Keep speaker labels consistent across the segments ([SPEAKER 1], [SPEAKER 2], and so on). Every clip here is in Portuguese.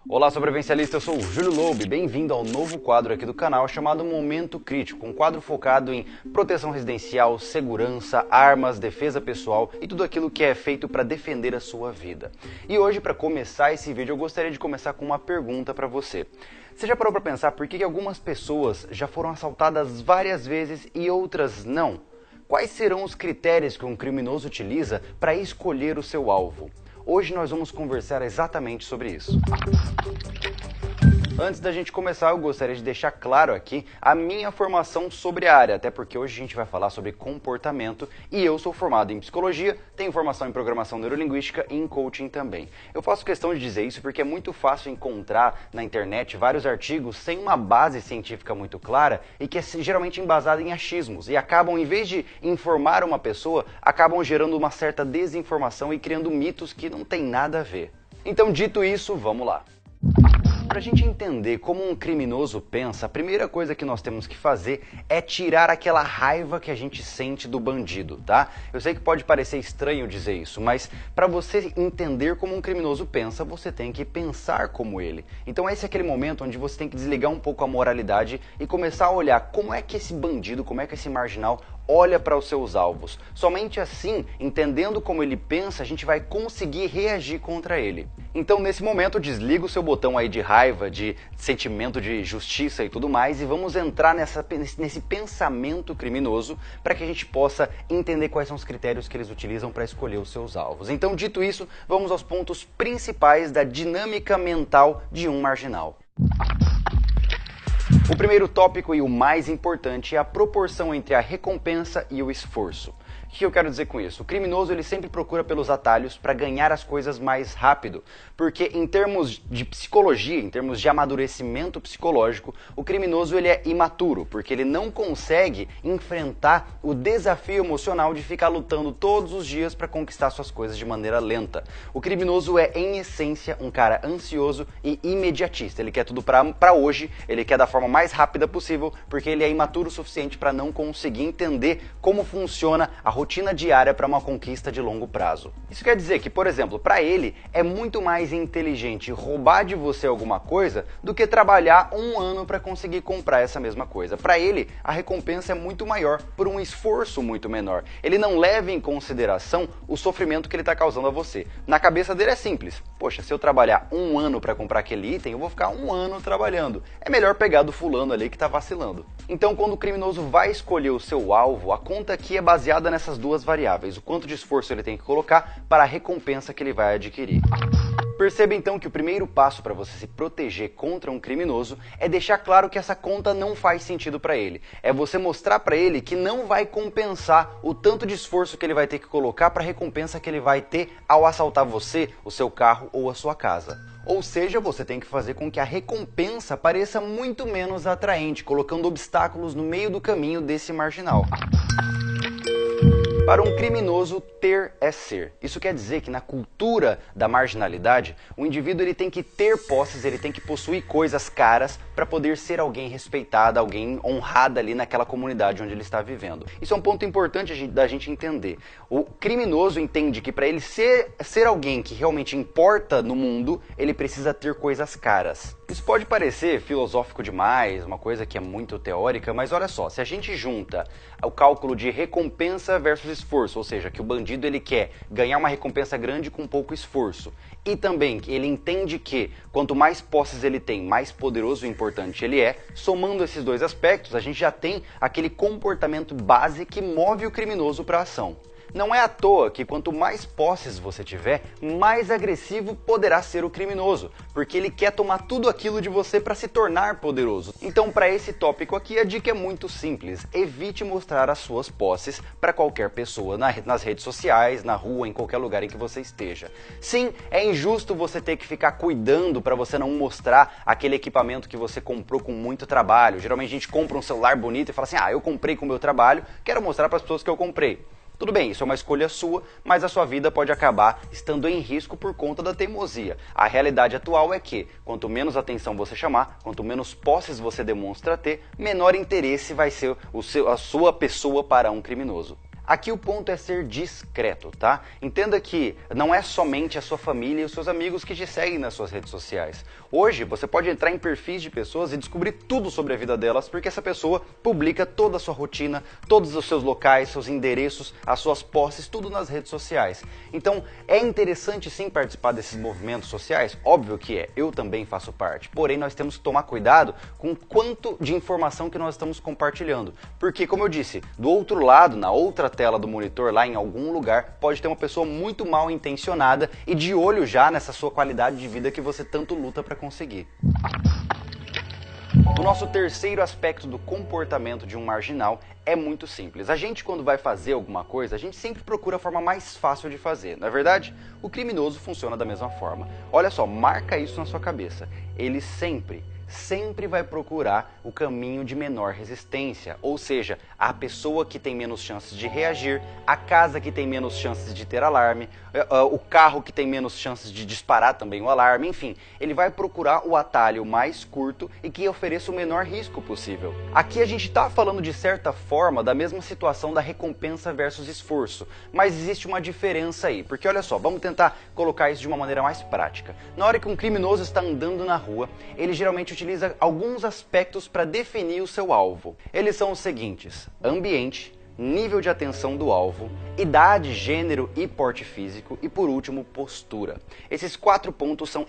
[SPEAKER 1] Olá, sobrevivencialista, eu sou o Júlio Loube, bem-vindo ao novo quadro aqui do canal chamado Momento Crítico, um quadro focado em proteção residencial, segurança, armas, defesa pessoal e tudo aquilo que é feito para defender a sua vida. E hoje, para começar esse vídeo, eu gostaria de começar com uma pergunta para você. Você já parou para pensar por que algumas pessoas já foram assaltadas várias vezes e outras não? Quais serão os critérios que um criminoso utiliza para escolher o seu alvo? Hoje nós vamos conversar exatamente sobre isso. Antes da gente começar, eu gostaria de deixar claro aqui a minha formação sobre a área, até porque hoje a gente vai falar sobre comportamento e eu sou formado em psicologia, tenho formação em programação neurolinguística e em coaching também. Eu faço questão de dizer isso porque é muito fácil encontrar na internet vários artigos sem uma base científica muito clara e que é geralmente embasada em achismos e acabam, em vez de informar uma pessoa, acabam gerando uma certa desinformação e criando mitos que não tem nada a ver. Então, dito isso, vamos lá. Para a gente entender como um criminoso pensa, a primeira coisa que nós temos que fazer é tirar aquela raiva que a gente sente do bandido, tá? Eu sei que pode parecer estranho dizer isso, mas para você entender como um criminoso pensa, você tem que pensar como ele. Então esse é aquele momento onde você tem que desligar um pouco a moralidade e começar a olhar como é que esse bandido, como é que esse marginal olha para os seus alvos. Somente assim, entendendo como ele pensa, a gente vai conseguir reagir contra ele. Então, nesse momento, desliga o seu botão aí de raiva, de sentimento de justiça e tudo mais, e vamos entrar nesse pensamento criminoso para que a gente possa entender quais são os critérios que eles utilizam para escolher os seus alvos. Então, dito isso, vamos aos pontos principais da dinâmica mental de um marginal. O primeiro tópico e o mais importante é a proporção entre a recompensa e o esforço. O que eu quero dizer com isso? O criminoso ele sempre procura pelos atalhos para ganhar as coisas mais rápido, porque em termos de psicologia, em termos de amadurecimento psicológico, o criminoso ele é imaturo, porque ele não consegue enfrentar o desafio emocional de ficar lutando todos os dias para conquistar suas coisas de maneira lenta. O criminoso é, em essência, um cara ansioso e imediatista. Ele quer tudo para hoje, ele quer da forma mais rápida possível, porque ele é imaturo o suficiente para não conseguir entender como funciona a rotina diária para uma conquista de longo prazo. Isso quer dizer que, por exemplo, para ele é muito mais inteligente roubar de você alguma coisa do que trabalhar um ano para conseguir comprar essa mesma coisa. Para ele, a recompensa é muito maior por um esforço muito menor. Ele não leva em consideração o sofrimento que ele está causando a você. Na cabeça dele é simples. Poxa, se eu trabalhar um ano para comprar aquele item, eu vou ficar um ano trabalhando. É melhor pegar do fulano ali que está vacilando. Então, quando o criminoso vai escolher o seu alvo, a conta aqui é baseada nessas duas variáveis, o quanto de esforço ele tem que colocar para a recompensa que ele vai adquirir. Perceba então que o primeiro passo para você se proteger contra um criminoso é deixar claro que essa conta não faz sentido para ele. É você mostrar para ele que não vai compensar o tanto de esforço que ele vai ter que colocar para a recompensa que ele vai ter ao assaltar você, o seu carro ou a sua casa. Ou seja, você tem que fazer com que a recompensa pareça muito menos atraente, colocando obstáculos no meio do caminho desse marginal. Para um criminoso, ter é ser. Isso quer dizer que na cultura da marginalidade, o indivíduo ele tem que ter posses, ele tem que possuir coisas caras para poder ser alguém respeitado, alguém honrado ali naquela comunidade onde ele está vivendo. Isso é um ponto importante da gente entender. O criminoso entende que para ele ser alguém que realmente importa no mundo, ele precisa ter coisas caras. Isso pode parecer filosófico demais, uma coisa que é muito teórica, mas olha só, se a gente junta o cálculo de recompensa versus esforço, ou seja, que o bandido ele quer ganhar uma recompensa grande com pouco esforço, e também que ele entende que quanto mais posses ele tem, mais poderoso e importante ele é, somando esses dois aspectos, a gente já tem aquele comportamento base que move o criminoso para a ação. Não é à toa que quanto mais posses você tiver, mais agressivo poderá ser o criminoso, porque ele quer tomar tudo aquilo de você para se tornar poderoso. Então, para esse tópico aqui, a dica é muito simples. Evite mostrar as suas posses para qualquer pessoa nas redes sociais, na rua, em qualquer lugar em que você esteja. Sim, é injusto você ter que ficar cuidando para você não mostrar aquele equipamento que você comprou com muito trabalho. Geralmente a gente compra um celular bonito e fala assim, eu comprei com o meu trabalho, quero mostrar para as pessoas que eu comprei. Tudo bem, isso é uma escolha sua, mas a sua vida pode acabar estando em risco por conta da teimosia. A realidade atual é que, quanto menos atenção você chamar, quanto menos posses você demonstra ter, menor interesse vai ser a sua pessoa para um criminoso. Aqui o ponto é ser discreto, tá? Entenda que não é somente a sua família e os seus amigos que te seguem nas suas redes sociais. Hoje você pode entrar em perfis de pessoas e descobrir tudo sobre a vida delas, porque essa pessoa publica toda a sua rotina, todos os seus locais, seus endereços, as suas posses, tudo nas redes sociais. Então é interessante sim participar desses movimentos sociais? Óbvio que é, eu também faço parte. Porém nós temos que tomar cuidado com o quanto de informação que nós estamos compartilhando. Porque, como eu disse, do outro lado, na outra tela do monitor, lá em algum lugar, pode ter uma pessoa muito mal intencionada e de olho já nessa sua qualidade de vida que você tanto luta para conseguir. O nosso terceiro aspecto do comportamento de um marginal é muito simples. A gente, quando vai fazer alguma coisa, a gente sempre procura a forma mais fácil de fazer, não é verdade? O criminoso funciona da mesma forma. Olha só, marca isso na sua cabeça. Ele sempre vai procurar o caminho de menor resistência, ou seja, a pessoa que tem menos chances de reagir, a casa que tem menos chances de ter alarme, o carro que tem menos chances de disparar também o alarme, enfim, ele vai procurar o atalho mais curto e que ofereça o menor risco possível. Aqui a gente está falando de certa forma da mesma situação da recompensa versus esforço, mas existe uma diferença aí, porque olha só, vamos tentar colocar isso de uma maneira mais prática. Na hora que um criminoso está andando na rua, ele geralmente utiliza alguns aspectos para definir o seu alvo. Eles são os seguintes: ambiente, nível de atenção do alvo, idade, gênero e porte físico e, por último, postura. Esses 4 pontos são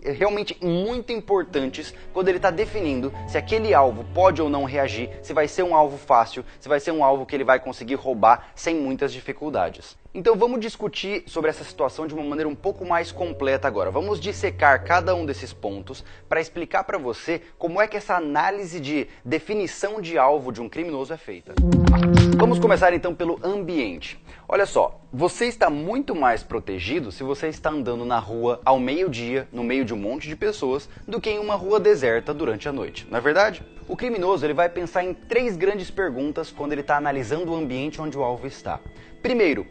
[SPEAKER 1] realmente muito importantes quando ele está definindo se aquele alvo pode ou não reagir, se vai ser um alvo fácil, se vai ser um alvo que ele vai conseguir roubar sem muitas dificuldades. Então vamos discutir sobre essa situação de uma maneira um pouco mais completa agora. Vamos dissecar cada um desses pontos para explicar para você como é que essa análise de definição de alvo de um criminoso é feita. Vamos começar então pelo ambiente. Olha só, você está muito mais protegido se você está andando na rua ao meio-dia, no meio de um monte de pessoas, do que em uma rua deserta durante a noite, não é verdade? O criminoso ele vai pensar em 3 grandes perguntas quando ele está analisando o ambiente onde o alvo está. Primeiro,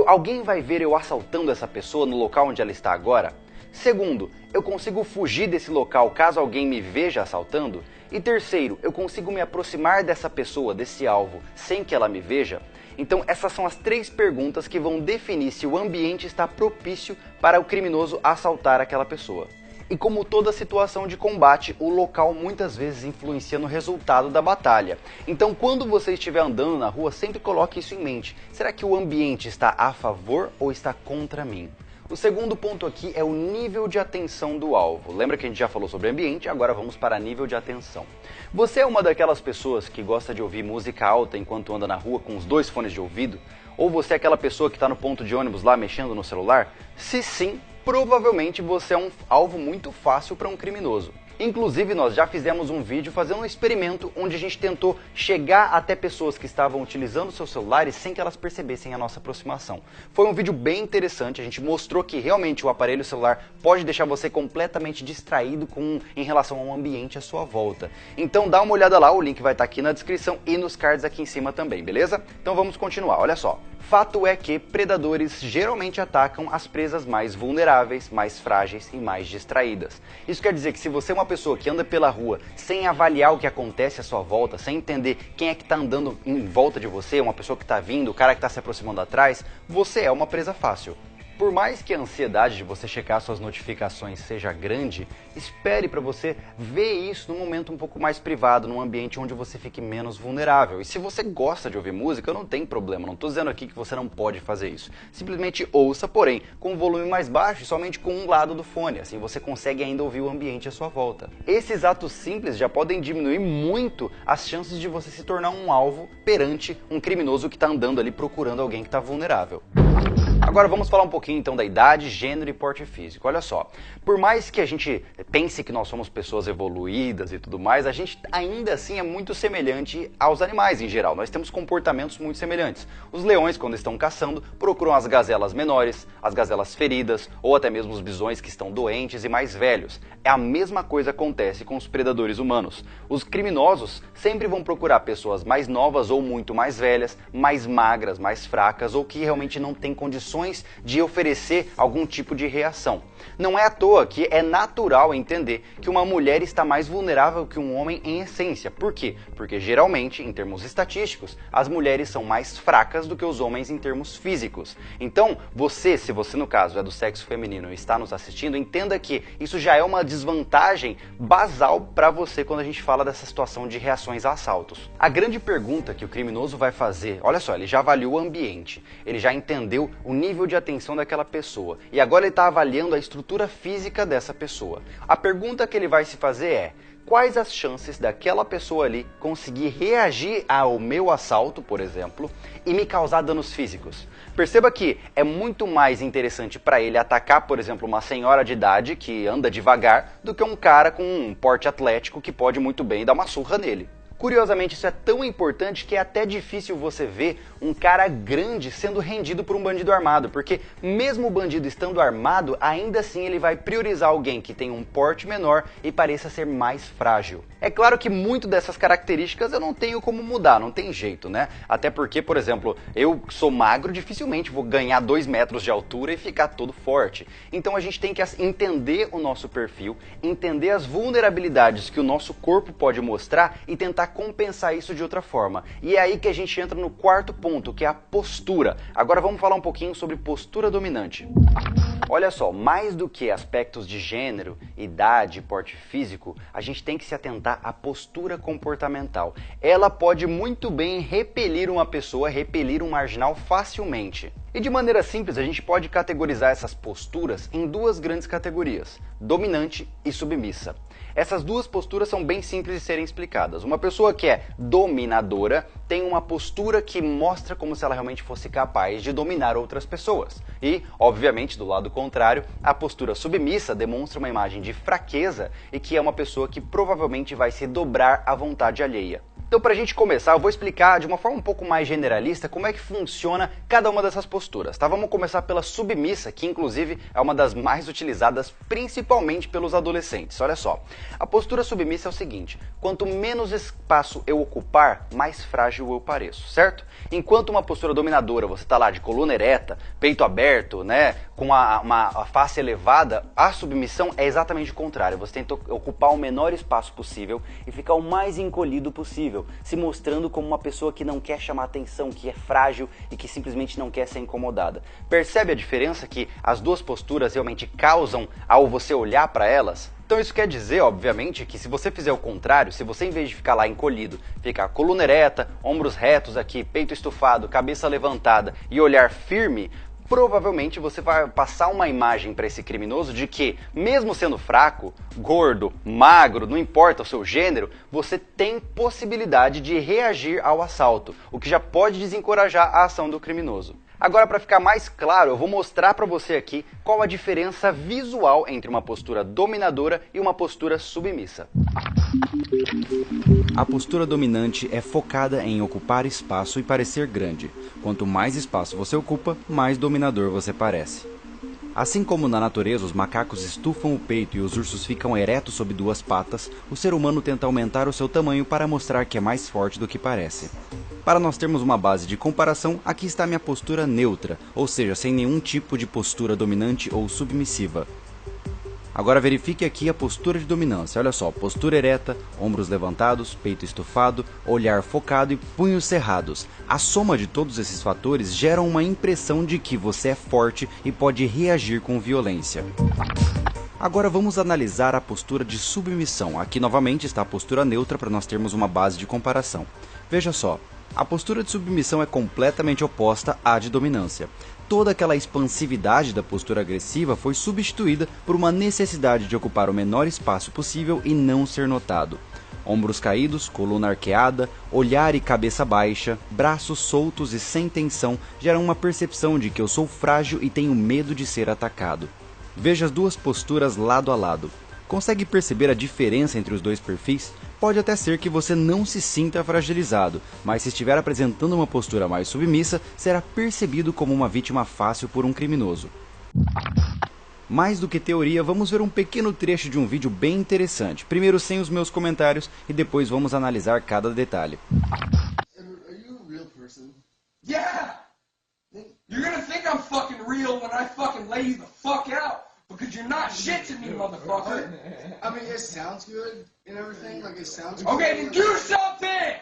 [SPEAKER 1] alguém vai ver eu assaltando essa pessoa no local onde ela está agora? Segundo, eu consigo fugir desse local caso alguém me veja assaltando? E terceiro, eu consigo me aproximar dessa pessoa, desse alvo, sem que ela me veja? Então essas são as 3 perguntas que vão definir se o ambiente está propício para o criminoso assaltar aquela pessoa. E como toda situação de combate, o local muitas vezes influencia no resultado da batalha. Então quando você estiver andando na rua, sempre coloque isso em mente. Será que o ambiente está a favor ou está contra mim? O segundo ponto aqui é o nível de atenção do alvo. Lembra que a gente já falou sobre ambiente, agora vamos para nível de atenção. Você é uma daquelas pessoas que gosta de ouvir música alta enquanto anda na rua com os 2 fones de ouvido? Ou você é aquela pessoa que está no ponto de ônibus lá mexendo no celular? Se sim, provavelmente você é um alvo muito fácil para um criminoso. Inclusive, nós já fizemos um vídeo fazendo um experimento onde a gente tentou chegar até pessoas que estavam utilizando seus celulares sem que elas percebessem a nossa aproximação. Foi um vídeo bem interessante, a gente mostrou que realmente o aparelho celular pode deixar você completamente distraído em relação ao ambiente à sua volta. Então dá uma olhada lá, o link vai estar aqui na descrição e nos cards aqui em cima também, beleza? Então vamos continuar, olha só. Fato é que predadores geralmente atacam as presas mais vulneráveis, mais frágeis e mais distraídas. Isso quer dizer que se você é uma pessoa que anda pela rua sem avaliar o que acontece à sua volta, sem entender quem é que está andando em volta de você, uma pessoa que está vindo, o cara que está se aproximando atrás, você é uma presa fácil. Por mais que a ansiedade de você checar suas notificações seja grande, espere para você ver isso num momento um pouco mais privado, num ambiente onde você fique menos vulnerável. E se você gosta de ouvir música, não tem problema, não estou dizendo aqui que você não pode fazer isso. Simplesmente ouça, porém, com o volume mais baixo e somente com um lado do fone, assim você consegue ainda ouvir o ambiente à sua volta. Esses atos simples já podem diminuir muito as chances de você se tornar um alvo perante um criminoso que está andando ali procurando alguém que está vulnerável. Agora vamos falar um pouquinho então da idade, gênero e porte físico. Olha só, por mais que a gente pense que nós somos pessoas evoluídas e tudo mais, a gente ainda assim é muito semelhante aos animais em geral. Nós temos comportamentos muito semelhantes. Os leões, quando estão caçando, procuram as gazelas menores, as gazelas feridas ou até mesmo os bisões que estão doentes e mais velhos. É a mesma coisa que acontece com os predadores humanos. Os criminosos sempre vão procurar pessoas mais novas ou muito mais velhas, mais magras, mais fracas ou que realmente não têm condições condições de oferecer algum tipo de reação. Não é à toa que é natural entender que uma mulher está mais vulnerável que um homem em essência. Por quê? Porque geralmente, em termos estatísticos, as mulheres são mais fracas do que os homens em termos físicos. Então, se você no caso é do sexo feminino e está nos assistindo, entenda que isso já é uma desvantagem basal para você quando a gente fala dessa situação de reações a assaltos. A grande pergunta que o criminoso vai fazer, olha só, ele já avaliou o ambiente, ele já entendeu o nível de atenção daquela pessoa e agora ele está avaliando a estrutura física dessa pessoa. A pergunta que ele vai se fazer é: quais as chances daquela pessoa ali conseguir reagir ao meu assalto, por exemplo, e me causar danos físicos? Perceba que é muito mais interessante para ele atacar, por exemplo, uma senhora de idade que anda devagar do que um cara com um porte atlético que pode muito bem dar uma surra nele. Curiosamente, isso é tão importante que é até difícil você ver um cara grande sendo rendido por um bandido armado, porque mesmo o bandido estando armado, ainda assim ele vai priorizar alguém que tem um porte menor e pareça ser mais frágil. É claro que muito dessas características eu não tenho como mudar, não tem jeito, né? Até porque, por exemplo, eu sou magro, dificilmente vou ganhar 2 metros de altura e ficar todo forte. Então a gente tem que entender o nosso perfil, entender as vulnerabilidades que o nosso corpo pode mostrar e tentar compensar isso de outra forma. E é aí que a gente entra no quarto ponto, que é a postura. Agora vamos falar um pouquinho sobre postura dominante. Olha só, mais do que aspectos de gênero, idade, porte físico, a gente tem que se atentar à postura comportamental. Ela pode muito bem repelir uma pessoa, repelir um marginal facilmente. E de maneira simples, a gente pode categorizar essas posturas em 2 grandes categorias: dominante e submissa. Essas 2 posturas são bem simples de serem explicadas. Uma pessoa que é dominadora tem uma postura que mostra como se ela realmente fosse capaz de dominar outras pessoas. E, obviamente, do lado contrário, a postura submissa demonstra uma imagem de fraqueza e que é uma pessoa que provavelmente vai se dobrar à vontade alheia. Então, para a gente começar, eu vou explicar de uma forma um pouco mais generalista como é que funciona cada uma dessas posturas, tá? Vamos começar pela submissa, que inclusive é uma das mais utilizadas principalmente pelos adolescentes. Olha só, a postura submissa é o seguinte: quanto menos espaço eu ocupar, mais frágil eu pareço, certo? Enquanto uma postura dominadora, você está lá de coluna ereta, peito aberto, né, com a face elevada, a submissão é exatamente o contrário. Você tenta ocupar o menor espaço possível e ficar o mais encolhido possível, se mostrando como uma pessoa que não quer chamar atenção, que é frágil e que simplesmente não quer ser incomodada. Percebe a diferença que as 2 posturas realmente causam ao você olhar para elas? Então isso quer dizer, obviamente, que se você fizer o contrário, se você em vez de ficar lá encolhido, ficar coluna ereta, ombros retos aqui, peito estufado, cabeça levantada e olhar firme, provavelmente você vai passar uma imagem para esse criminoso de que, mesmo sendo fraco, gordo, magro, não importa o seu gênero, você tem possibilidade de reagir ao assalto, o que já pode desencorajar a ação do criminoso. Agora, para ficar mais claro, eu vou mostrar para você aqui qual a diferença visual entre uma postura dominadora e uma postura submissa. A postura dominante é focada em ocupar espaço e parecer grande. Quanto mais espaço você ocupa, mais dominador você parece. Assim como na natureza os macacos estufam o peito e os ursos ficam eretos sob 2 patas, o ser humano tenta aumentar o seu tamanho para mostrar que é mais forte do que parece. Para nós termos uma base de comparação, aqui está minha postura neutra, ou seja, sem nenhum tipo de postura dominante ou submissiva. Agora verifique aqui a postura de dominância. Olha só, postura ereta, ombros levantados, peito estufado, olhar focado e punhos cerrados. A soma de todos esses fatores gera uma impressão de que você é forte e pode reagir com violência. Agora vamos analisar a postura de submissão. Aqui novamente está a postura neutra para nós termos uma base de comparação. Veja só, a postura de submissão é completamente oposta à de dominância. Toda aquela expansividade da postura agressiva foi substituída por uma necessidade de ocupar o menor espaço possível e não ser notado. Ombros caídos, coluna arqueada, olhar e cabeça baixa, braços soltos e sem tensão geram uma percepção de que eu sou frágil e tenho medo de ser atacado. Veja as 2 posturas lado a lado. Consegue perceber a diferença entre os 2 perfis? Pode até ser que você não se sinta fragilizado, mas se estiver apresentando uma postura mais submissa, será percebido como uma vítima fácil por um criminoso. Mais do que teoria, vamos ver um pequeno trecho de um vídeo bem interessante. Primeiro sem os meus comentários e depois vamos analisar cada detalhe.
[SPEAKER 2] You're gonna think I'm fucking real when I fucking lay you the fuck out. Because you're not shit to me, motherfucker.
[SPEAKER 3] I mean, it sounds good and everything. Like, it sounds good.
[SPEAKER 2] Okay, then do something!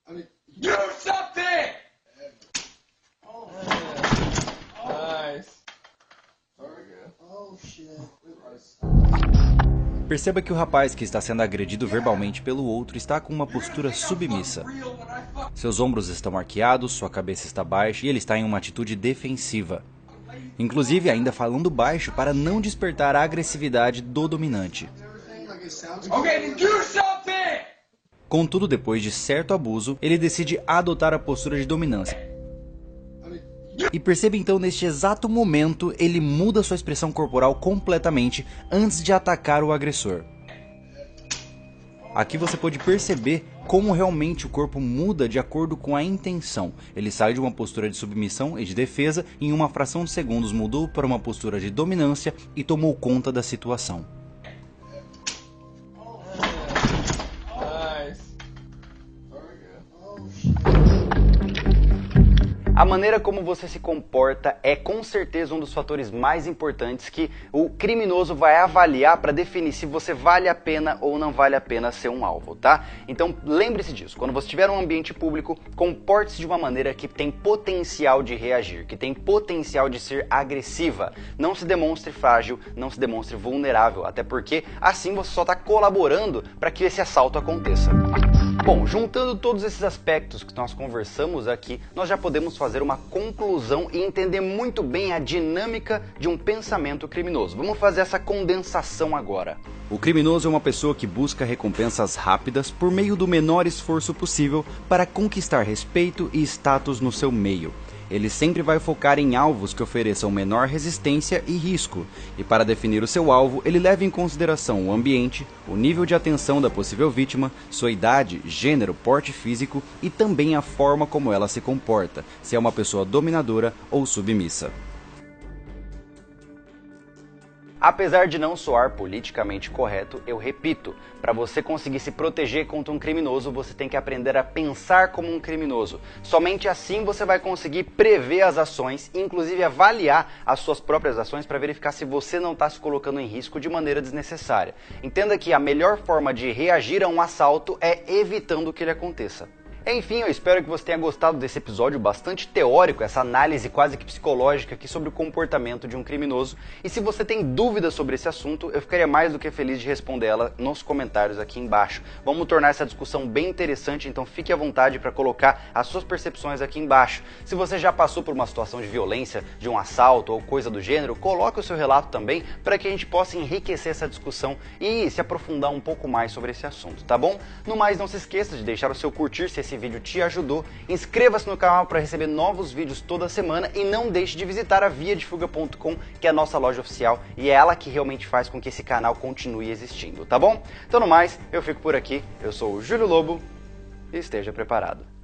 [SPEAKER 3] I mean,
[SPEAKER 2] Do something!
[SPEAKER 3] oh,
[SPEAKER 4] Nice.
[SPEAKER 3] oh shit.
[SPEAKER 1] Perceba que o rapaz que está sendo agredido verbalmente pelo outro está com uma postura submissa. Seus ombros estão arqueados, sua cabeça está baixa e ele está em uma atitude defensiva. Inclusive ainda falando baixo para não despertar a agressividade do dominante.
[SPEAKER 2] Okay, then do something!
[SPEAKER 1] Contudo, depois de certo abuso, ele decide adotar a postura de dominância. E perceba então, neste exato momento, ele muda sua expressão corporal completamente antes de atacar o agressor. Aqui você pode perceber como realmente o corpo muda de acordo com a intenção. Ele sai de uma postura de submissão e de defesa e em uma fração de segundos mudou para uma postura de dominância e tomou conta da situação. A maneira como você se comporta é com certeza um dos fatores mais importantes que o criminoso vai avaliar para definir se você vale a pena ou não vale a pena ser um alvo, tá? Então lembre-se disso, quando você estiver em um ambiente público, comporte-se de uma maneira que tem potencial de reagir, que tem potencial de ser agressiva. Não se demonstre frágil, não se demonstre vulnerável, até porque assim você só está colaborando para que esse assalto aconteça. Bom, juntando todos esses aspectos que nós conversamos aqui, nós já podemos fazer uma conclusão e entender muito bem a dinâmica de um pensamento criminoso. Vamos fazer essa condensação agora. O criminoso é uma pessoa que busca recompensas rápidas por meio do menor esforço possível para conquistar respeito e status no seu meio. Ele sempre vai focar em alvos que ofereçam menor resistência e risco, e para definir o seu alvo, ele leva em consideração o ambiente, o nível de atenção da possível vítima, sua idade, gênero, porte físico e também a forma como ela se comporta, se é uma pessoa dominadora ou submissa. Apesar de não soar politicamente correto, eu repito, para você conseguir se proteger contra um criminoso, você tem que aprender a pensar como um criminoso. Somente assim você vai conseguir prever as ações e inclusive avaliar as suas próprias ações para verificar se você não está se colocando em risco de maneira desnecessária. Entenda que a melhor forma de reagir a um assalto é evitando que ele aconteça. Enfim, eu espero que você tenha gostado desse episódio bastante teórico, essa análise quase que psicológica aqui sobre o comportamento de um criminoso. E se você tem dúvidas sobre esse assunto, eu ficaria mais do que feliz de responder ela nos comentários aqui embaixo. Vamos tornar essa discussão bem interessante, então fique à vontade para colocar as suas percepções aqui embaixo. Se você já passou por uma situação de violência, de um assalto ou coisa do gênero, coloque o seu relato também para que a gente possa enriquecer essa discussão e se aprofundar um pouco mais sobre esse assunto, tá bom? No mais, não se esqueça de deixar o seu curtir se esse vídeo te ajudou, inscreva-se no canal para receber novos vídeos toda semana e não deixe de visitar a viadefuga.com, que é a nossa loja oficial e é ela que realmente faz com que esse canal continue existindo, tá bom? Então no mais, eu fico por aqui, eu sou o Júlio Lobo e esteja preparado.